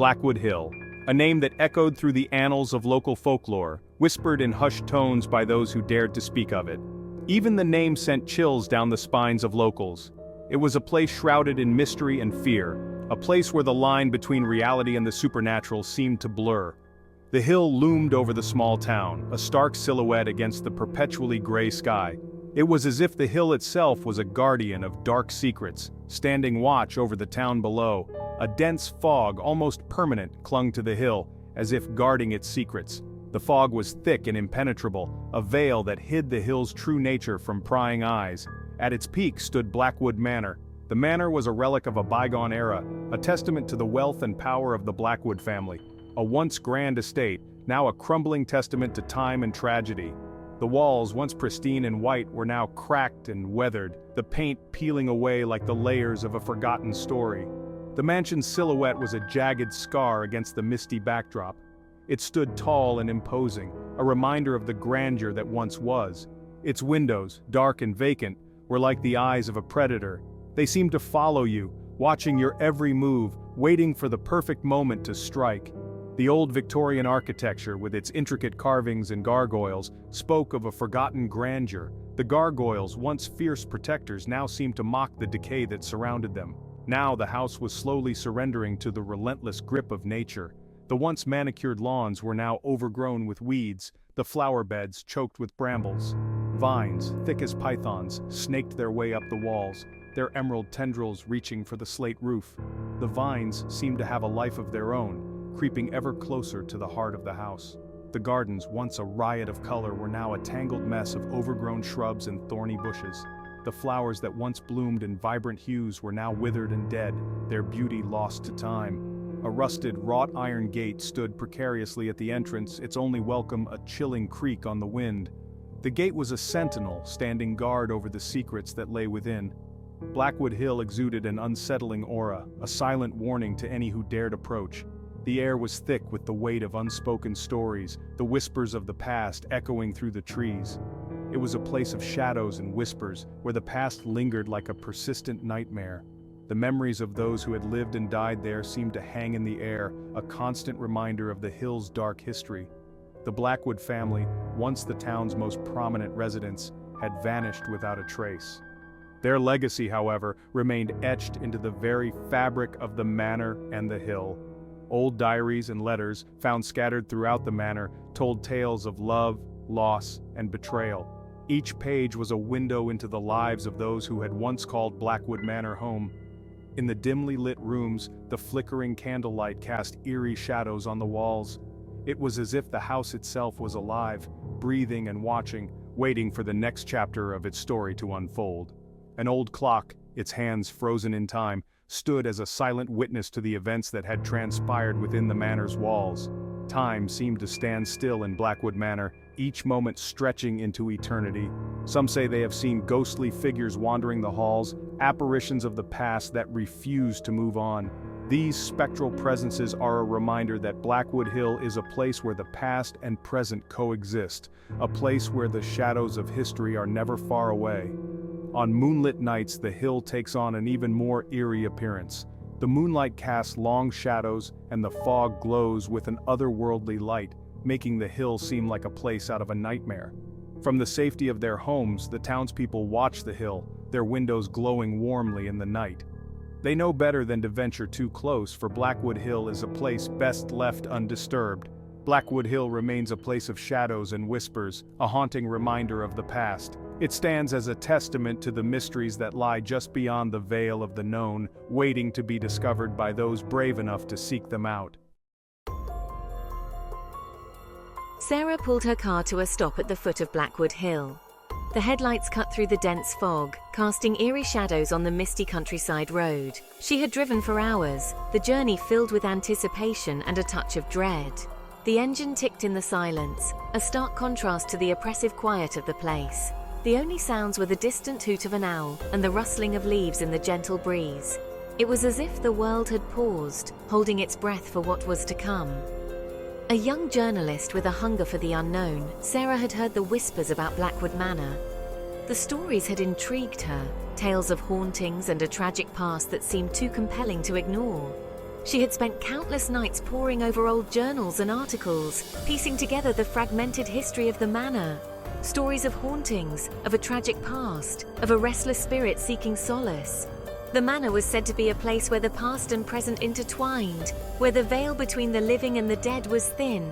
Blackwood Hill, a name that echoed through the annals of local folklore, whispered in hushed tones by those who dared to speak of it. Even the name sent chills down the spines of locals. It was a place shrouded in mystery and fear, a place where the line between reality and the supernatural seemed to blur. The hill loomed over the small town, a stark silhouette against the perpetually gray sky. It was as if the hill itself was a guardian of dark secrets, standing watch over the town below. A dense fog, almost permanent, clung to the hill, as if guarding its secrets. The fog was thick and impenetrable, a veil that hid the hill's true nature from prying eyes. At its peak stood Blackwood Manor. The manor was a relic of a bygone era, a testament to the wealth and power of the Blackwood family. A once grand estate, now a crumbling testament to time and tragedy. The walls, once pristine and white, were now cracked and weathered, the paint peeling away like the layers of a forgotten story. The mansion's silhouette was a jagged scar against the misty backdrop. It stood tall and imposing, a reminder of the grandeur that once was. Its windows, dark and vacant, were like the eyes of a predator. They seemed to follow you, watching your every move, waiting for the perfect moment to strike. The old Victorian architecture, with its intricate carvings and gargoyles, spoke of a forgotten grandeur. The gargoyles, once fierce protectors, now seemed to mock the decay that surrounded them. Now the house was slowly surrendering to the relentless grip of nature. The once manicured lawns were now overgrown with weeds, the flower beds choked with brambles. Vines, thick as pythons, snaked their way up the walls, their emerald tendrils reaching for the slate roof. The vines seemed to have a life of their own, creeping ever closer to the heart of the house. The gardens, once a riot of color, were now a tangled mess of overgrown shrubs and thorny bushes. The flowers that once bloomed in vibrant hues were now withered and dead, their beauty lost to time. A rusted, wrought iron gate stood precariously at the entrance, its only welcome a chilling creak on the wind. The gate was a sentinel, standing guard over the secrets that lay within. Blackwood Hill exuded an unsettling aura, a silent warning to any who dared approach. The air was thick with the weight of unspoken stories, the whispers of the past echoing through the trees. It was a place of shadows and whispers, where the past lingered like a persistent nightmare. The memories of those who had lived and died there seemed to hang in the air, a constant reminder of the hill's dark history. The Blackwood family, once the town's most prominent residents, had vanished without a trace. Their legacy, however, remained etched into the very fabric of the manor and the hill. Old diaries and letters, found scattered throughout the manor, told tales of love, loss, and betrayal. Each page was a window into the lives of those who had once called Blackwood Manor home. In the dimly lit rooms, the flickering candlelight cast eerie shadows on the walls. It was as if the house itself was alive, breathing and watching, waiting for the next chapter of its story to unfold. An old clock, its hands frozen in time, stood as a silent witness to the events that had transpired within the manor's walls. Time seemed to stand still in Blackwood Manor, each moment stretching into eternity. Some say they have seen ghostly figures wandering the halls, apparitions of the past that refuse to move on. These spectral presences are a reminder that Blackwood Hill is a place where the past and present coexist, a place where the shadows of history are never far away. On moonlit nights, the hill takes on an even more eerie appearance. The moonlight casts long shadows, and the fog glows with an otherworldly light, making the hill seem like a place out of a nightmare. From the safety of their homes, the townspeople watch the hill, their windows glowing warmly in the night. They know better than to venture too close, for Blackwood Hill is a place best left undisturbed. Blackwood Hill remains a place of shadows and whispers, a haunting reminder of the past. It stands as a testament to the mysteries that lie just beyond the veil of the known, waiting to be discovered by those brave enough to seek them out. Sarah pulled her car to a stop at the foot of Blackwood Hill. The headlights cut through the dense fog, casting eerie shadows on the misty countryside road. She had driven for hours, the journey filled with anticipation and a touch of dread. The engine ticked in the silence, a stark contrast to the oppressive quiet of the place. The only sounds were the distant hoot of an owl and the rustling of leaves in the gentle breeze. It was as if the world had paused, holding its breath for what was to come. A young journalist with a hunger for the unknown, Sarah had heard the whispers about Blackwood Manor. The stories had intrigued her, tales of hauntings and a tragic past that seemed too compelling to ignore. She had spent countless nights poring over old journals and articles, piecing together the fragmented history of the manor. Stories of hauntings, of a tragic past, of a restless spirit seeking solace. The manor was said to be a place where the past and present intertwined, where the veil between the living and the dead was thin.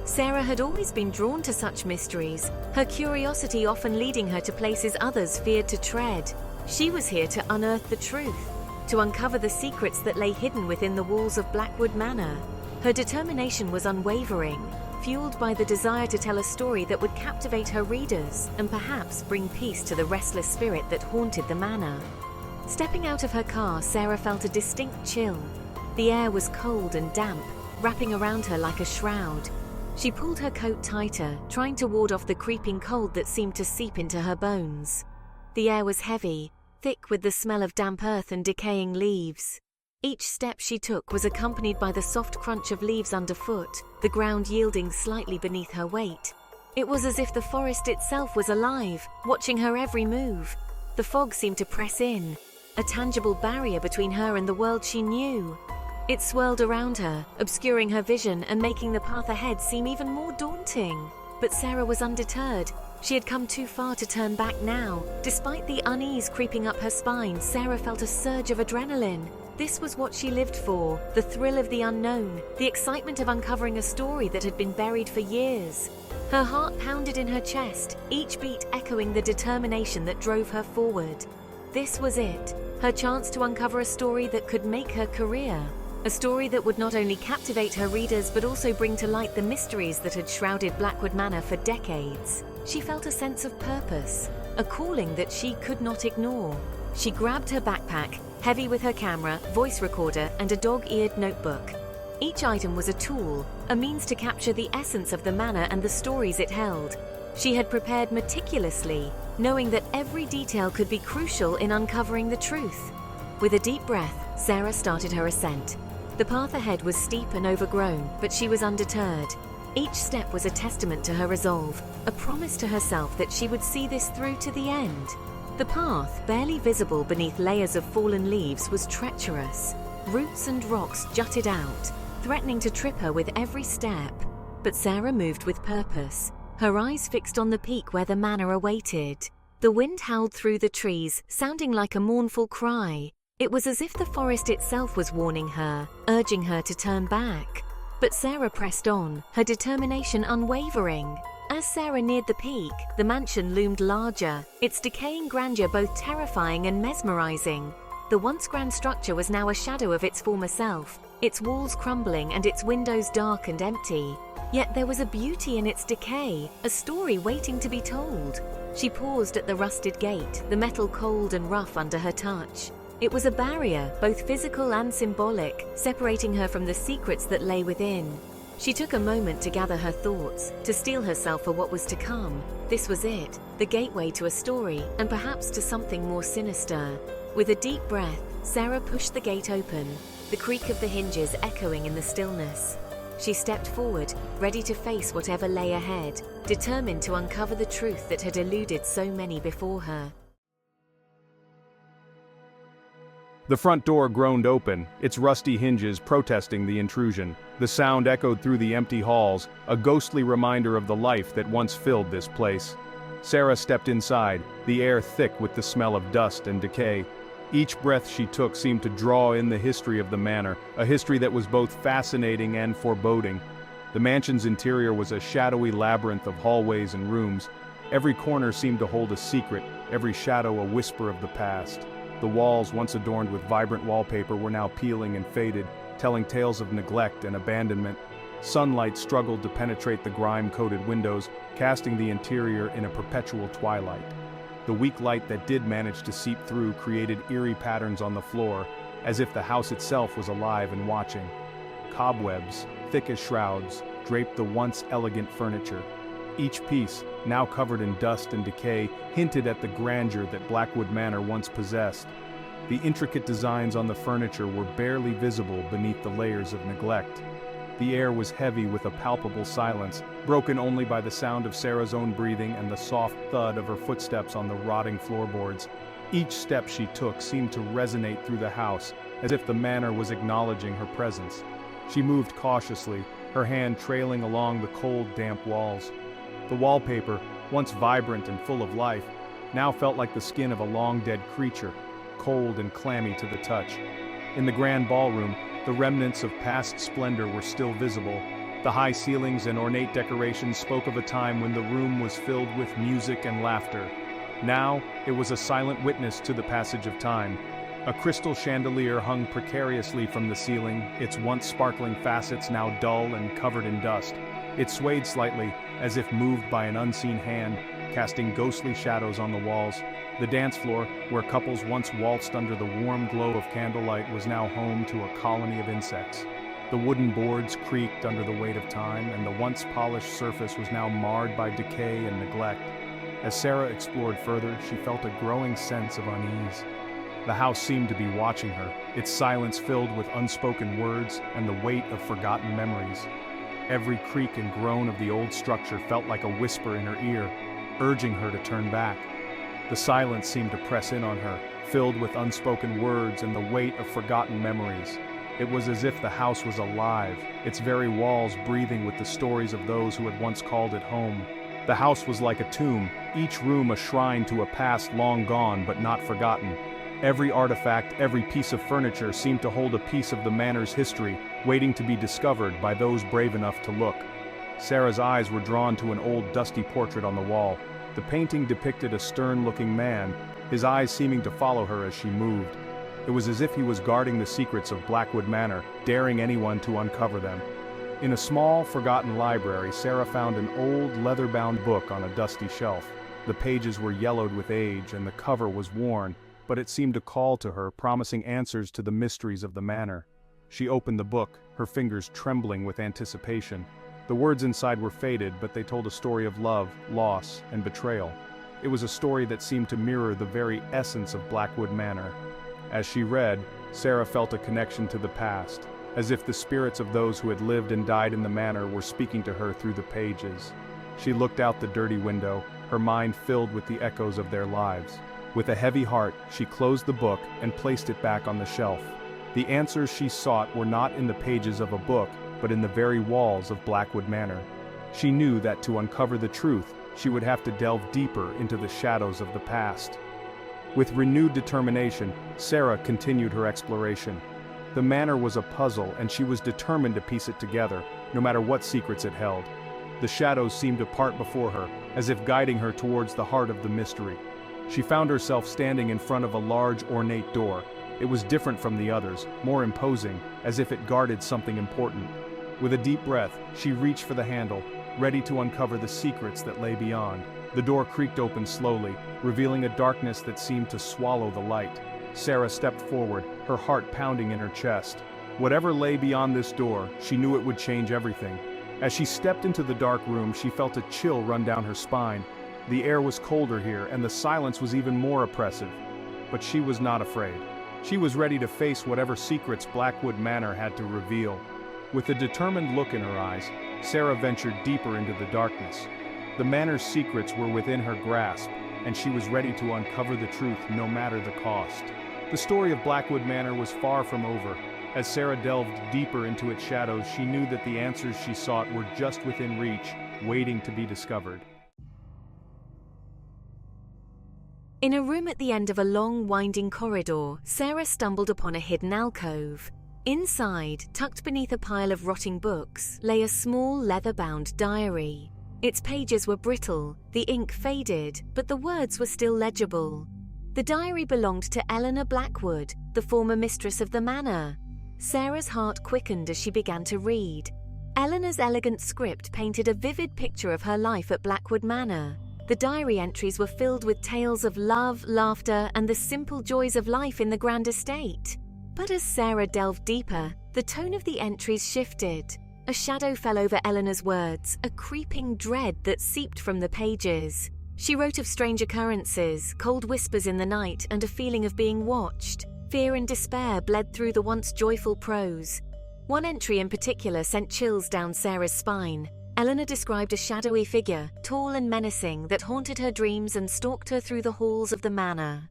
Sarah had always been drawn to such mysteries, her curiosity often leading her to places others feared to tread. She was here to unearth the truth, to uncover the secrets that lay hidden within the walls of Blackwood Manor. Her determination was unwavering, fueled by the desire to tell a story that would captivate her readers and perhaps bring peace to the restless spirit that haunted the manor. Stepping out of her car, Sarah felt a distinct chill. The air was cold and damp, wrapping around her like a shroud. She pulled her coat tighter, trying to ward off the creeping cold that seemed to seep into her bones. The air was heavy, thick with the smell of damp earth and decaying leaves. Each step she took was accompanied by the soft crunch of leaves underfoot, the ground yielding slightly beneath her weight. It was as if the forest itself was alive, watching her every move. The fog seemed to press in, a tangible barrier between her and the world she knew. It swirled around her, obscuring her vision and making the path ahead seem even more daunting. But Sarah was undeterred. She had come too far to turn back now. Despite the unease creeping up her spine, Sarah felt a surge of adrenaline. This was what she lived for, the thrill of the unknown, the excitement of uncovering a story that had been buried for years. Her heart pounded in her chest, each beat echoing the determination that drove her forward. This was it, her chance to uncover a story that could make her career. A story that would not only captivate her readers but also bring to light the mysteries that had shrouded Blackwood Manor for decades. She felt a sense of purpose, a calling that she could not ignore. She grabbed her backpack, heavy with her camera, voice recorder, and a dog-eared notebook. Each item was a tool, a means to capture the essence of the manor and the stories it held. She had prepared meticulously, knowing that every detail could be crucial in uncovering the truth. With a deep breath, Sarah started her ascent. The path ahead was steep and overgrown, but she was undeterred. Each step was a testament to her resolve, a promise to herself that she would see this through to the end. The path, barely visible beneath layers of fallen leaves, was treacherous. Roots and rocks jutted out, threatening to trip her with every step. But Sarah moved with purpose, her eyes fixed on the peak where the manor awaited. The wind howled through the trees, sounding like a mournful cry. It was as if the forest itself was warning her, urging her to turn back. But Sarah pressed on, her determination unwavering. As Sarah neared the peak, the mansion loomed larger, its decaying grandeur both terrifying and mesmerizing. The once grand structure was now a shadow of its former self, its walls crumbling and its windows dark and empty. Yet there was a beauty in its decay, a story waiting to be told. She paused at the rusted gate, the metal cold and rough under her touch. It was a barrier, both physical and symbolic, separating her from the secrets that lay within. She took a moment to gather her thoughts, to steel herself for what was to come. This was it, the gateway to a story, and perhaps to something more sinister. With a deep breath, Sarah pushed the gate open, the creak of the hinges echoing in the stillness. She stepped forward, ready to face whatever lay ahead, determined to uncover the truth that had eluded so many before her. The front door groaned open, its rusty hinges protesting the intrusion. The sound echoed through the empty halls, a ghostly reminder of the life that once filled this place. Sarah stepped inside, the air thick with the smell of dust and decay. Each breath she took seemed to draw in the history of the manor, a history that was both fascinating and foreboding. The mansion's interior was a shadowy labyrinth of hallways and rooms. Every corner seemed to hold a secret, every shadow a whisper of the past. The walls, once adorned with vibrant wallpaper, were now peeling and faded, telling tales of neglect and abandonment. Sunlight struggled to penetrate the grime-coated windows, casting the interior in a perpetual twilight. The weak light that did manage to seep through created eerie patterns on the floor, as if the house itself was alive and watching. Cobwebs, thick as shrouds, draped the once elegant furniture. Each piece, now covered in dust and decay, hinted at the grandeur that Blackwood Manor once possessed. The intricate designs on the furniture were barely visible beneath the layers of neglect. The air was heavy with a palpable silence, broken only by the sound of Sarah's own breathing and the soft thud of her footsteps on the rotting floorboards. Each step she took seemed to resonate through the house, as if the manor was acknowledging her presence. She moved cautiously, her hand trailing along the cold, damp walls. The wallpaper, once vibrant and full of life, now felt like the skin of a long-dead creature, cold and clammy to the touch. In the grand ballroom, the remnants of past splendor were still visible. The high ceilings and ornate decorations spoke of a time when the room was filled with music and laughter. Now, it was a silent witness to the passage of time. A crystal chandelier hung precariously from the ceiling, its once sparkling facets now dull and covered in dust. It swayed slightly, as if moved by an unseen hand, casting ghostly shadows on the walls. The dance floor, where couples once waltzed under the warm glow of candlelight, was now home to a colony of insects. The wooden boards creaked under the weight of time, and the once polished surface was now marred by decay and neglect. As Sarah explored further, she felt a growing sense of unease. The house seemed to be watching her, its silence filled with unspoken words and the weight of forgotten memories. Every creak and groan of the old structure felt like a whisper in her ear, urging her to turn back. The silence seemed to press in on her, filled with unspoken words and the weight of forgotten memories. It was as if the house was alive, its very walls breathing with the stories of those who had once called it home. The house was like a tomb, each room a shrine to a past long gone but not forgotten. Every artifact, every piece of furniture seemed to hold a piece of the manor's history, waiting to be discovered by those brave enough to look. Sarah's eyes were drawn to an old dusty portrait on the wall. The painting depicted a stern-looking man, his eyes seeming to follow her as she moved. It was as if he was guarding the secrets of Blackwood Manor, daring anyone to uncover them. In a small, forgotten library, Sarah found an old, leather-bound book on a dusty shelf. The pages were yellowed with age, and the cover was worn, but it seemed to call to her, promising answers to the mysteries of the manor. She opened the book, her fingers trembling with anticipation. The words inside were faded, but they told a story of love, loss, and betrayal. It was a story that seemed to mirror the very essence of Blackwood Manor. As she read, Sarah felt a connection to the past, as if the spirits of those who had lived and died in the manor were speaking to her through the pages. She looked out the dirty window, her mind filled with the echoes of their lives. With a heavy heart, she closed the book and placed it back on the shelf. The answers she sought were not in the pages of a book, but in the very walls of Blackwood Manor. She knew that to uncover the truth, she would have to delve deeper into the shadows of the past. With renewed determination, Sarah continued her exploration. The manor was a puzzle, and she was determined to piece it together, no matter what secrets it held. The shadows seemed to part before her, as if guiding her towards the heart of the mystery. She found herself standing in front of a large, ornate door. It was different from the others, more imposing, as if it guarded something important. With a deep breath, she reached for the handle, ready to uncover the secrets that lay beyond. The door creaked open slowly, revealing a darkness that seemed to swallow the light. Sarah stepped forward, her heart pounding in her chest. Whatever lay beyond this door, she knew it would change everything. As she stepped into the dark room, she felt a chill run down her spine. The air was colder here, and the silence was even more oppressive. But she was not afraid. She was ready to face whatever secrets Blackwood Manor had to reveal. With a determined look in her eyes, Sarah ventured deeper into the darkness. The manor's secrets were within her grasp, and she was ready to uncover the truth no matter the cost. The story of Blackwood Manor was far from over. As Sarah delved deeper into its shadows, she knew that the answers she sought were just within reach, waiting to be discovered. In a room at the end of a long, winding corridor, Sarah stumbled upon a hidden alcove. Inside, tucked beneath a pile of rotting books, lay a small, leather-bound diary. Its pages were brittle, the ink faded, but the words were still legible. The diary belonged to Eleanor Blackwood, the former mistress of the manor. Sarah's heart quickened as she began to read. Eleanor's elegant script painted a vivid picture of her life at Blackwood Manor. The diary entries were filled with tales of love, laughter, and the simple joys of life in the grand estate. But as Sarah delved deeper, the tone of the entries shifted. A shadow fell over Eleanor's words, a creeping dread that seeped from the pages. She wrote of strange occurrences, cold whispers in the night, and a feeling of being watched. Fear and despair bled through the once joyful prose. One entry in particular sent chills down Sarah's spine. Eleanor described a shadowy figure, tall and menacing, that haunted her dreams and stalked her through the halls of the manor.